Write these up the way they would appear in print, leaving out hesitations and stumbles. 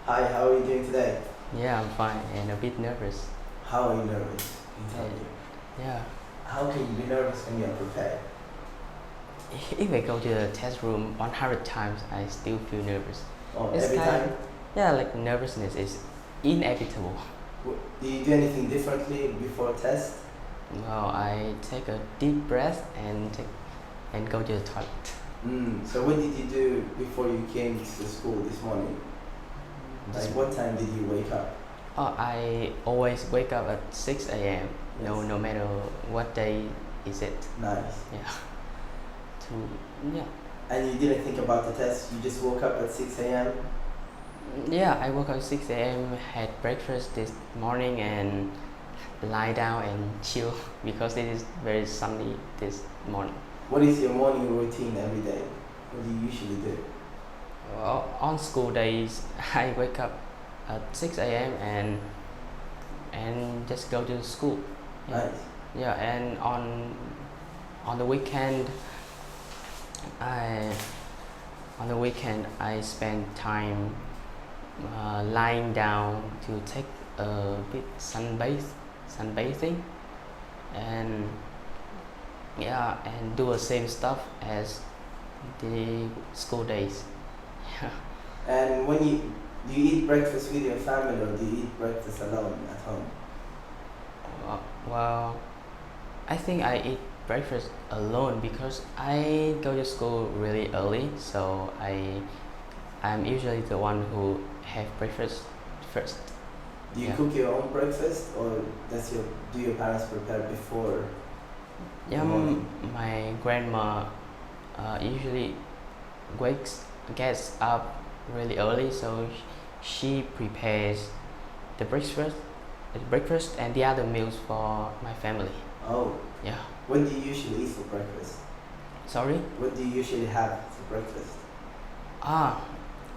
Hi, how are you doing today? Yeah, I'm fine and a bit nervous. How are you nervous? Can you tell Uh, me? yeah, How can you be nervous when you're prepared? if I go to the test room 100 times, I still feel nervous. Oh, It's every kind time? yeah, like nervousness is inevitable. Do you do anything differently before test? Well, I take a deep breath and go to the toilet. So what did you do before you came to school this morning? This- Like what time did you wake up? Oh, I always wake up at 6 a.m. Yes. No matter what day is it. Nice. Yeah. To yeah. And you didn't think about the test, you just woke up at 6 a.m.? Yeah, I woke up at 6 a.m., had breakfast this morning, and lie down and chill because it is very sunny this morning. What is your morning routine every day? What do you usually do? Well, on school days, I wake up at 6 a.m. and just go to school. Yeah, Nice. yeah, and on the weekend, I on the weekend I spend time lying down to take a bit sunbathing, and yeah, and do the same stuff as the school days. Yeah. And do you eat breakfast with your family or do you eat breakfast alone at home? Well, I think I eat breakfast alone because I go to school really early, so I'm usually the one who have breakfast first. Do you Yeah. cook your own breakfast or do your parents prepare before? Yeah, Morning. my grandma usually gets up really early, so she prepares the breakfast and the other meals for my family. Oh, Yeah. what do you usually eat for breakfast? Sorry. What do you usually have for breakfast?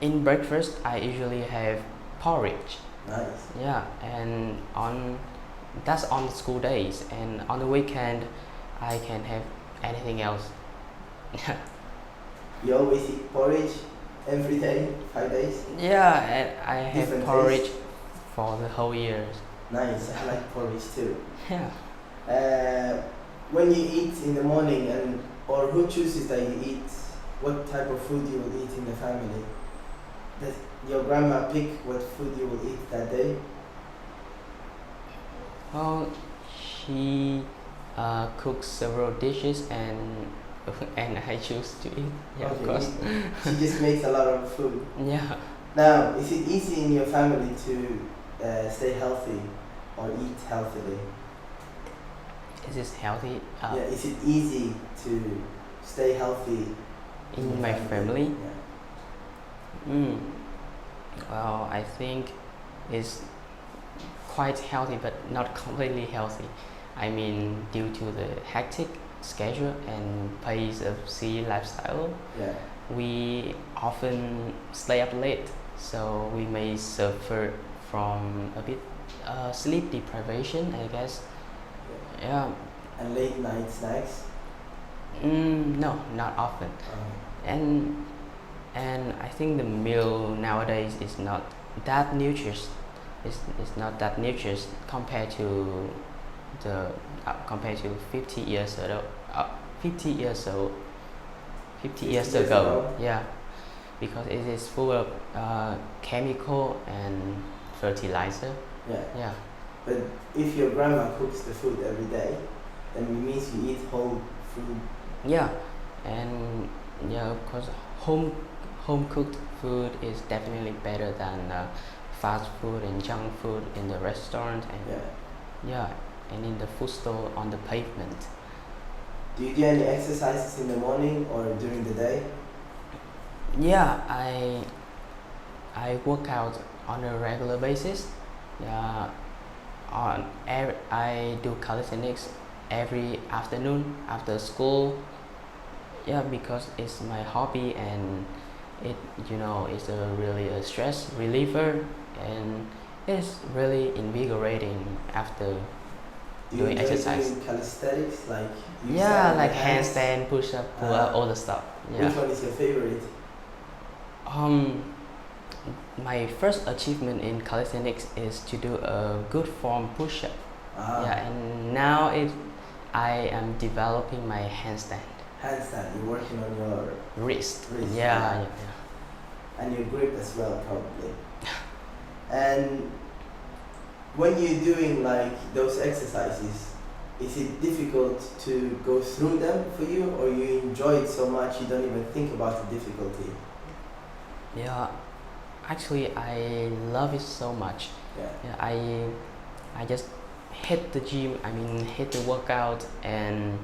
In breakfast I usually have porridge. Nice. Yeah, and that's on school days, and on the weekend I can have anything else. You always eat porridge every day, 5 days? Yeah, and I have Different porridge taste? for the whole year. Nice, I like porridge too. Yeah. When you eat in the morning or who chooses that you eat, what type of food you will eat in the family? Does your grandma pick what food you will eat that day? Well, she cooks several dishes and I choose to eat. Yeah, Okay, of course. She just makes a lot of food. Yeah. Now, is it easy in your family to stay healthy or eat healthily? Is this healthy? Yeah, is it easy to stay healthy In your my family? Yeah. Well, I think it's quite healthy, but not completely healthy. I mean, due to the hectic schedule and pace of city lifestyle, Yeah. we often stay up late, so we may suffer from a bit sleep deprivation, I guess. Yeah. And late night snacks? No, not often. And I think the meal nowadays is not that nutritious. It's not that nutritious compared to the compared to 50 years ago. 50 years old. 50 years ago. Yeah, because it is full of chemical and fertilizer. Yeah. Yeah. But if your grandma cooks the food every day, then it means you eat whole food. Yeah, and yeah, of course, home cooked food is definitely better than fast food and junk food in the restaurant and Yeah. and in the food store on the pavement. Do you do any exercises in the morning or during the day? Yeah, I work out on a regular basis. Yeah, I do calisthenics every afternoon after school. Yeah, because it's my hobby and it it's really a stress reliever, and it's really invigorating after Do you doing enjoy exercise. doing calisthenics like you Yeah, stand like your hands? handstand, push up, pull up, all the stuff. Which Yeah. one is your favorite? Um, my first achievement in calisthenics is to do a good form push-up. Yeah, and now I am developing my handstand. Handstand, you're working on your Wrist. wrist. Yeah. And your grip as well, probably. And when you're doing like those exercises, is it difficult to go through them for you, or you enjoy it so much you don't even think about the difficulty? Yeah, actually, I love it so much. Yeah. I just hit the gym. I mean, hit the workout and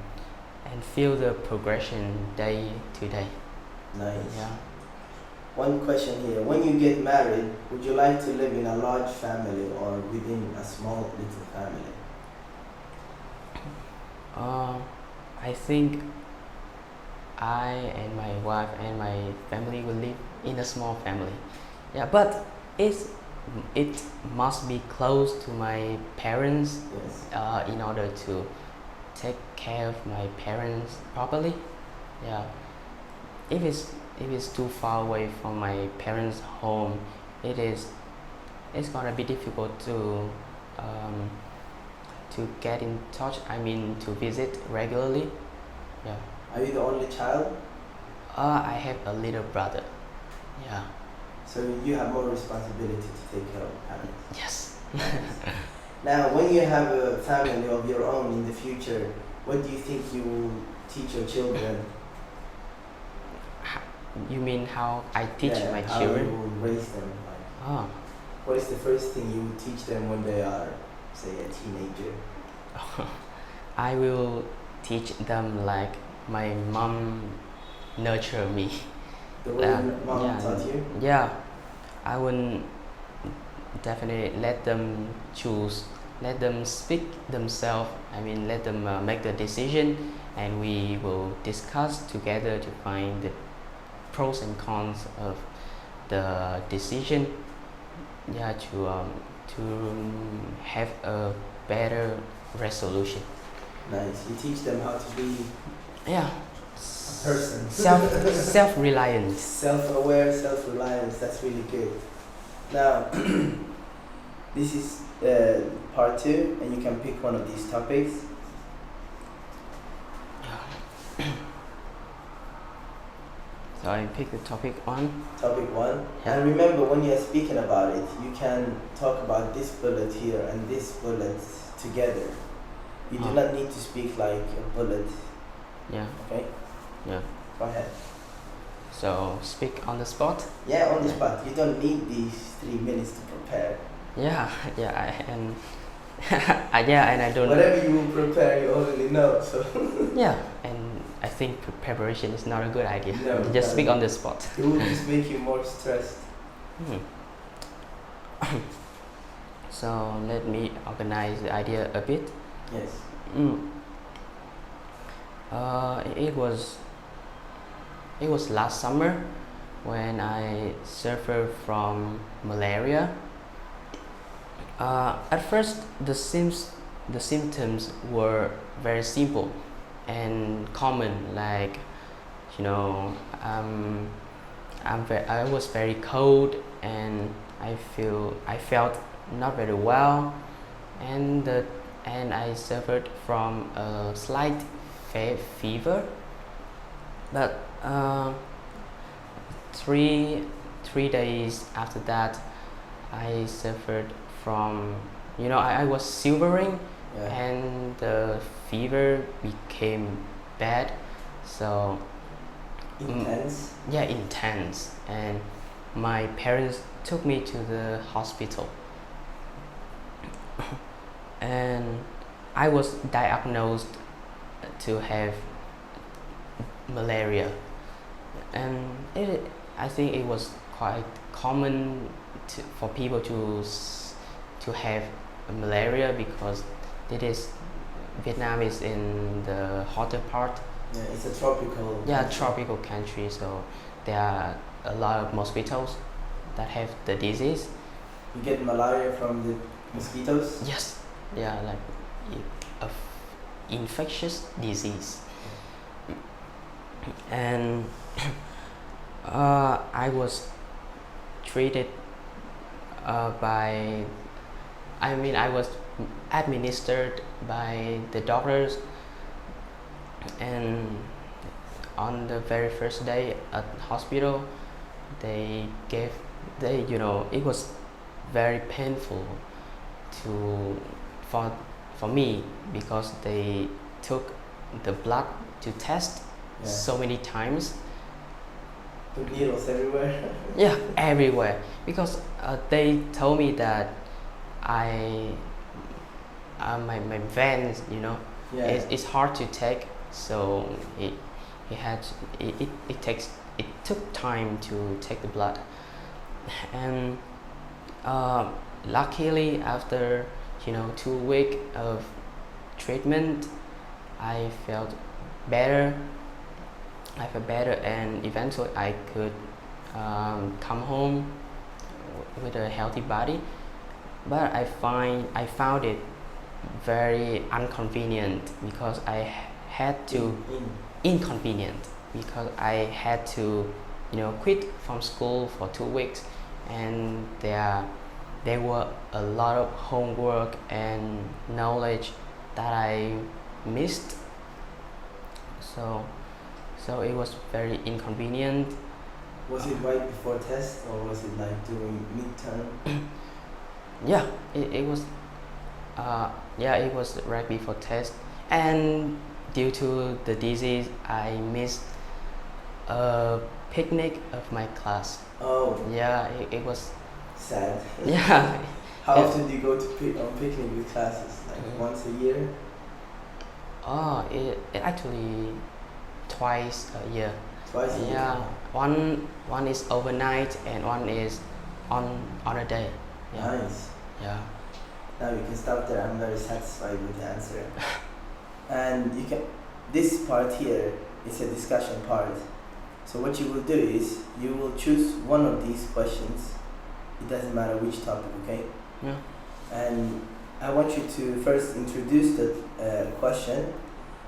feel the progression day to day. Nice. Yeah. One question here. When you get married, would you like to live in a large family or within a small little family? I think I and my wife and my family will live in a small family. Yeah, but it must be close to my parents Yes. in order to take care of my parents properly. Yeah. If it's too far away from my parents' home, it's gonna be difficult to get in touch. I mean, to visit regularly. Yeah. Are you the only child? I have a little brother. Yeah. So you have more responsibility to take care of parents. Yes. Now, when you have a family of your own in the future, what do you think you will teach your children? You mean how I teach my how children? you will raise them. Like, Oh. what is the first thing you will teach them when they are, say, a teenager? I will teach them like my mom nurtured me. The way mom yeah, taught you? Yeah, I will definitely let them choose, let them speak themselves. I mean, let them make the decision, and we will discuss together to find the pros and cons of the decision. Yeah, to have a better resolution. Nice. You teach them how to be Yeah. a person. Self-reliance. Self-aware, self-reliance. That's really good. Now, this is part 2, and you can pick one of these topics. So I pick the topic 1. Topic 1. Yeah. And remember, when you're speaking about it, you can talk about this bullet here and this bullet together. You do not need to speak like a bullet. Yeah. Okay? Yeah. Go ahead. So speak on the spot. Yeah, on the spot. You don't need these 3 minutes to prepare. Yeah. And and I don't. Whatever you will prepare, you already know. So. Yeah, and I think preparation is not a good idea. No, just speak on the spot. It will just make you more stressed. So let me organize the idea a bit. Yes. It was last summer when I suffered from malaria. At first, the symptoms were very simple and common, like, you know, I was very cold and I felt not very well, and I suffered from a slight fever. But 3 days after that, I suffered from, I was shivering, and the fever became bad. So intense. Intense, and my parents took me to the hospital, and I was diagnosed to have malaria, and I think it was quite common for people to have malaria, because Vietnam is in the hotter part. Yeah, it's a tropical. Tropical country, so there are a lot of mosquitoes that have the disease. You get malaria from the mosquitoes? Yes. Yeah, like a infectious disease. And I was treated by, I mean, I was administered by the doctors, and on the very first day at hospital, they gave, it was very painful to for me, because they took the blood to test so many times. Put needles everywhere. Yeah, everywhere, because they told me that my veins, it's hard to take, so it took time to take the blood, and luckily after 2 weeks of treatment, I felt better. And eventually I could come home with a healthy body. But I found it very inconvenient, because I had to inconvenient because I had to quit from school for 2 weeks, and there were a lot of homework and knowledge that I missed. So it was very inconvenient. Was it right before test, or was it like during midterm? Yeah, it was. It was right before test, and due to the disease, I missed a picnic of my class. Oh. Yeah, it was sad. Yeah. How often do you go to picnic with classes? Like once a year? Oh, it actually twice a year. Twice a year? Yeah, one is overnight and one is on a day. Yeah. Nice. Yeah. Now you can stop there. I'm very satisfied with the answer. And this part here is a discussion part. So what you will do is you will choose one of these questions. It doesn't matter which topic, okay? Yeah. And I want you to first introduce the question,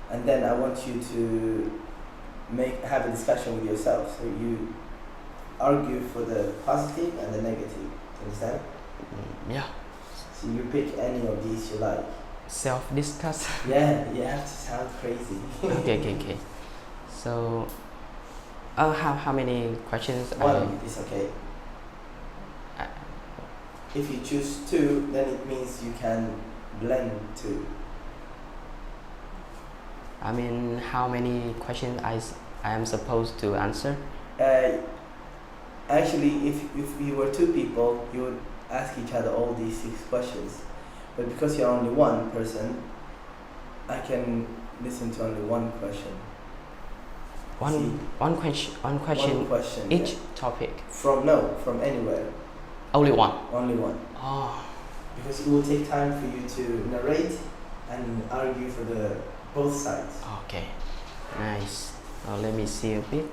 and then I want you to have a discussion with yourself. So you argue for the positive and the negative. Understand? Yeah. So you pick any of these you like. Self-discuss. Yeah, you have to sound crazy. Okay. So, how many questions? One is okay. If you choose two, then it means you can blend two. I mean, how many questions I am supposed to answer? Actually, if you were two people, you would ask each other all these 6 questions. But because you're only one person, I can listen to only one question. One question each topic. From anywhere. Only one. Only one. Oh. Because it will take time for you to narrate and argue for both sides. Okay. Nice. Now let me see a bit.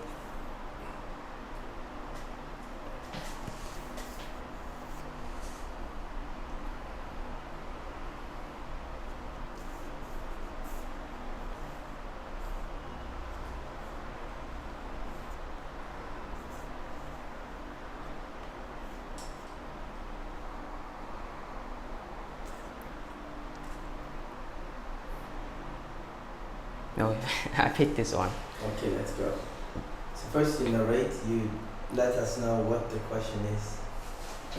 No, I picked this one. Okay, let's go. So first you narrate, you let us know what the question is.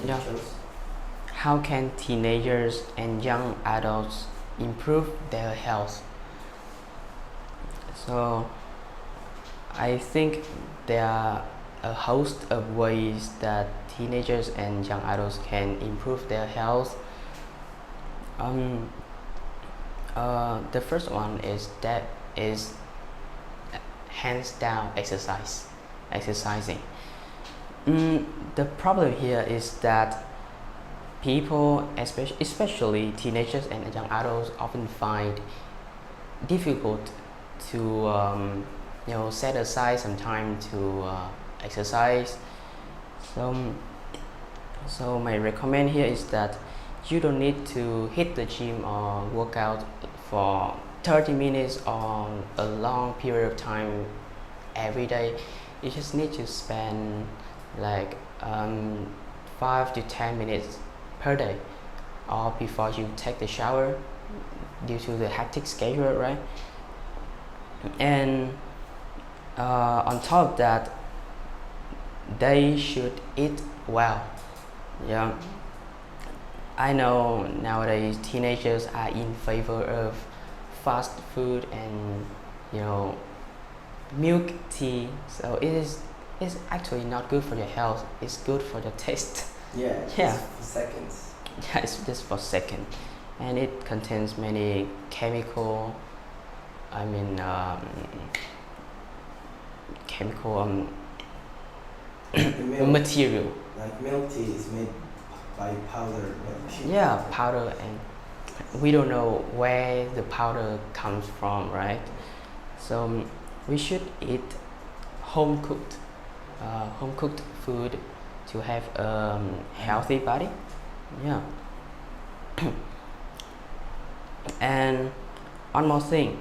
Yeah. How can teenagers and young adults improve their health? So I think there are a host of ways that teenagers and young adults can improve their health. The first one is hands down exercising. The problem here is that people, especially teenagers and young adults, often find difficult to set aside some time to exercise. So my recommend here is that you don't need to hit the gym or work out for 30 minutes or a long period of time every day. You just need to spend like 5 to 10 minutes per day, or before you take the shower, due to the hectic schedule, right? And on top of that, they should eat well. Yeah, I know nowadays teenagers are in favor of fast food and, you know, milk tea. So it's actually not good for your health. It's good for your taste. Yeah. Yeah. Just for seconds. Yeah, it's just for second, and it contains many chemical. I mean, chemical The milk, material. like milk tea, is made by powdered milk. Yeah, powder, and we don't know where the powder comes from, right? So we should eat home cooked food to have a healthy body. Yeah. And one more thing,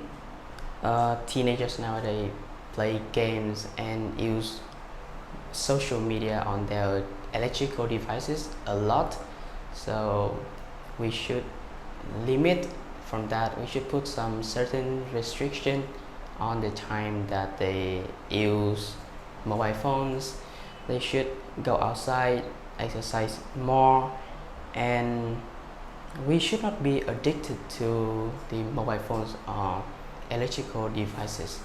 teenagers nowadays play games and use social media on their electrical devices a lot. So we should limit from that. We should put some certain restriction on the time that they use mobile phones. They should go outside, exercise more, and we should not be addicted to the mobile phones or electrical devices.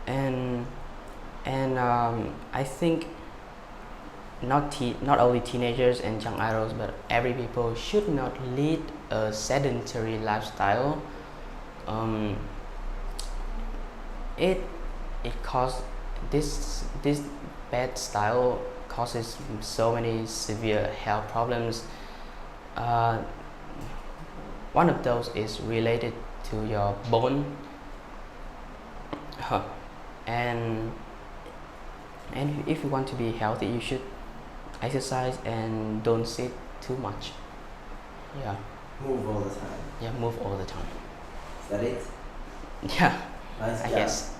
And I think not only teenagers and young adults, but every people should not lead a sedentary lifestyle. Um, it causes this bad style causes so many severe health problems. One of those is related to your bone. and if you want to be healthy, you should exercise and don't sit too much. Yeah. Move all the time. Yeah, move all the time. Is that it? Yeah, Nice I job. guess.